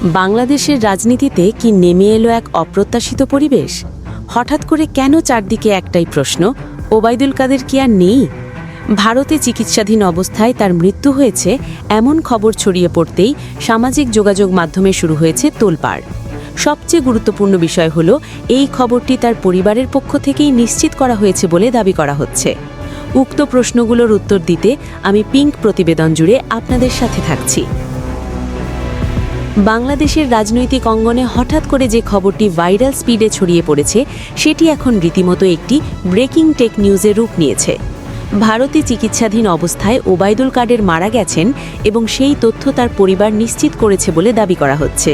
বাংলাদেশের রাজনীতিতে কি নেমে এলো এক অপ্রত্যাশিত পরিবেশ? হঠাৎ করে কেন চারদিকে একটাই প্রশ্ন, ওবায়দুল কাদের কি আর নেই? ভারতে চিকিৎসাধীন অবস্থায় তার মৃত্যু হয়েছে এমন খবর ছড়িয়ে পড়তেই সামাজিক যোগাযোগ মাধ্যমে শুরু হয়েছে তোলপাড়। সবচেয়ে গুরুত্বপূর্ণ বিষয় হল এই খবরটি তার পরিবারের পক্ষ থেকেই নিশ্চিত করা হয়েছে বলে দাবি করা হচ্ছে। উক্ত প্রশ্নগুলোর উত্তর দিতে আমি পিঙ্ক প্রতিবেদন জুড়ে আপনাদের সাথে থাকছি। বাংলাদেশের রাজনৈতিক অঙ্গনে হঠাৎ করে যে খবরটি ভাইরাল স্পিডে ছড়িয়ে পড়েছে সেটি এখন রীতিমতো একটি ব্রেকিং টেক নিউজের রূপ নিয়েছে। ভারতে চিকিৎসাধীন অবস্থায় ওবায়দুল কাদের মারা গেছেন এবং সেই তথ্য তার পরিবার নিশ্চিত করেছে বলে দাবি করা হচ্ছে।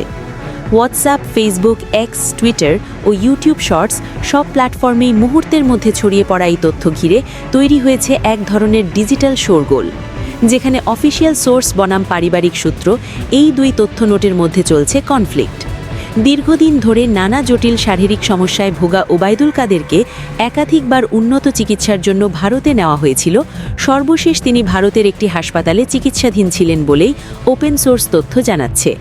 হোয়াটসঅ্যাপ, ফেসবুক, এক্স, টুইটার ও ইউটিউব শর্টস সব প্ল্যাটফর্মেই মুহূর্তের মধ্যে ছড়িয়ে পড়া এই তথ্য ঘিরে তৈরি হয়েছে এক ধরনের ডিজিটাল শোরগোল, যেখানে অফিসিয়াল সোর্স বনাম পারিবারিক সূত্র এই দুই তথ্য নোটের মধ্যে চলছে কনফ্লিক্ট। দীর্ঘদিন ধরে নানা জটিল শারীরিক সমস্যায় ভোগা ওবায়দুল কাদেরকে একাধিকবার উন্নত চিকিৎসার জন্য ভারতে নেওয়া হয়েছিল। সর্বশেষ তিনি ভারতের একটি হাসপাতালে চিকিৎসাধীন ছিলেন বলেই ওপেন সোর্স তথ্য জানাচ্ছে।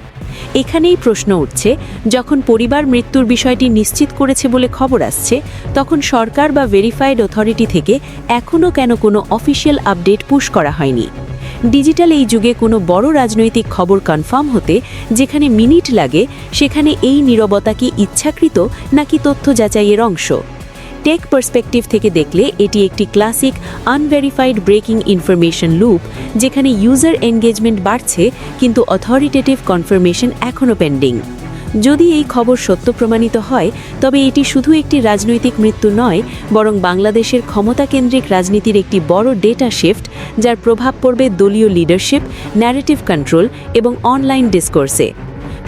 এখানেই প্রশ্ন উঠছে, যখন পরিবার মৃত্যুর বিষয়টি নিশ্চিত করেছে বলে খবর আসছে, তখন সরকার বা ভেরিফাইড অথরিটি থেকে এখনও কেন কোনো অফিসিয়াল আপডেট পুশ করা হয়নি? ডিজিটাল এই যুগে কোনো বড় রাজনৈতিক খবর কনফার্ম হতে যেখানে মিনিট লাগে, সেখানে এই নীরবতা কি ইচ্ছাকৃত নাকি তথ্য যাচাইয়ের অংশ? টেক পার্সপেক্টিভ থেকে দেখলে এটি একটি classic unverified breaking information loop, যেখানে ইউজার এনগেজমেন্ট বাড়ছে কিন্তু অথরিটেটিভ কনফার্মেশন এখনও পেন্ডিং। যদি এই খবর সত্য প্রমাণিত হয়, তবে এটি শুধু একটি রাজনৈতিক মৃত্যু নয়, বরং বাংলাদেশের ক্ষমতাকেন্দ্রিক রাজনীতির একটি বড় ডেটা শিফট, যার প্রভাব পড়বে দলীয় লিডারশিপ, ন্যারেটিভ কন্ট্রোল এবং অনলাইন ডিসকোর্সে।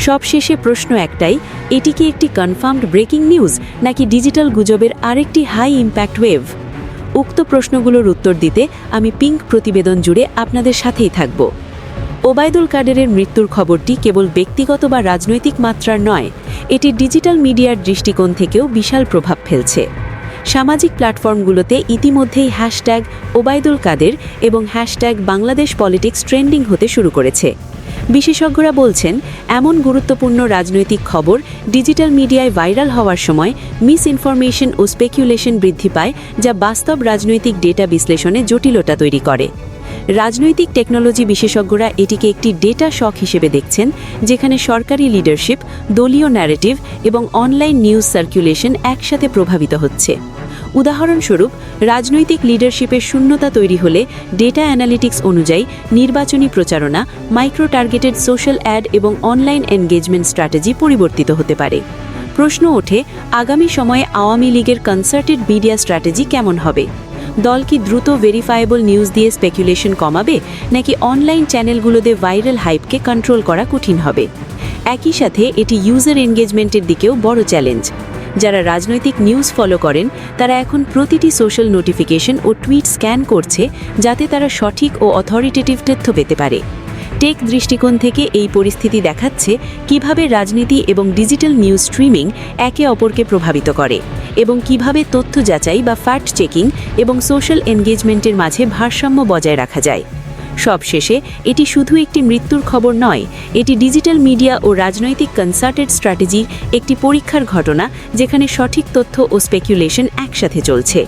সবশেষে প্রশ্ন একটাই, এটি কি একটি কনফার্মড ব্রেকিং নিউজ নাকি ডিজিটাল গুজবের আরেকটি হাই ইম্প্যাক্ট ওয়েভ? উক্ত প্রশ্নগুলোর উত্তর দিতে আমি পিঙ্ক প্রতিবেদন জুড়ে আপনাদের সাথেই থাকব। ওবায়দুল কাদেরের মৃত্যুর খবরটি কেবল ব্যক্তিগত বা রাজনৈতিক মাত্রার নয়, এটি ডিজিটাল মিডিয়ার দৃষ্টিকোণ থেকেও বিশাল প্রভাব ফেলছে। সামাজিক প্ল্যাটফর্মগুলোতে ইতিমধ্যেই হ্যাশট্যাগ ওবায়দুল কাদের এবং হ্যাশট্যাগ বাংলাদেশ পলিটিক্স ট্রেন্ডিং হতে শুরু করেছে। বিশেষজ্ঞরা বলছেন, এমন গুরুত্বপূর্ণ রাজনৈতিক খবর ডিজিটাল মিডিয়ায় ভাইরাল হওয়ার সময় মিস ইনফরমেশন ও স্পেকুলেশন বৃদ্ধি পায়, যা বাস্তব রাজনৈতিক ডেটা বিশ্লেষণে জটিলতা তৈরি করে। রাজনৈতিক টেকনোলজি বিশেষজ্ঞরা এটিকে একটি ডেটা শক হিসেবে দেখছেন, যেখানে সরকারি লিডারশিপ, দলীয় ন্যারেটিভ এবং অনলাইন নিউজ সার্কুলেশন একসাথে প্রভাবিত হচ্ছে। উদাহরণস্বরূপ, রাজনৈতিক লিডারশিপের শূন্যতা তৈরি হলে ডেটা অ্যানালিটিক্স অনুযায়ী নির্বাচনী প্রচারণা, মাইক্রো টার্গেটেড সোশ্যাল অ্যাড এবং অনলাইন এনগেজমেন্ট স্ট্র্যাটেজি পরিবর্তিত হতে পারে। প্রশ্ন ওঠে, আগামী সময়ে আওয়ামী লীগের কনসার্টেড মিডিয়া স্ট্র্যাটেজি কেমন হবে? দল কি দ্রুত ভেরিফায়েবল নিউজ দিয়ে স্পেকুলেশন কমাবে, নাকি অনলাইন চ্যানেলগুলোতে ভাইরাল হাইপকে কন্ট্রোল করা কঠিন হবে? একই সাথে এটি ইউজার এনগেজমেন্টের দিকেও বড় চ্যালেঞ্জ। যারা রাজনৈতিক নিউজ ফলো করেন, তারা এখন প্রতিটি সোশ্যাল নোটিফিকেশন ও টুইট স্ক্যান করছে, যাতে তারা সঠিক ও অথরিটেটিভ তথ্য পেতে পারে। টেক দৃষ্টিকোণ থেকে এই পরিস্থিতি দেখাচ্ছে কিভাবে রাজনীতি এবং ডিজিটাল নিউজ স্ট্রিমিং একে অপরকে প্রভাবিত করে, এবং কিভাবে তথ্য যাচাই বা ফ্যাক্ট চেকিং এবং সোশ্যাল এনগেজমেন্টের মাঝে ভারসাম্য বজায় রাখা যায়। সবশেষে এটি শুধু একটি মৃত্যুর খবর নয়, এটি ডিজিটাল মিডিয়া ও রাজনৈতিক কনসার্টেড স্ট্র্যাটেজির একটি পরীক্ষার ঘটনা, যেখানে সঠিক তথ্য ও স্পেকুলেশন একসাথে চলছে।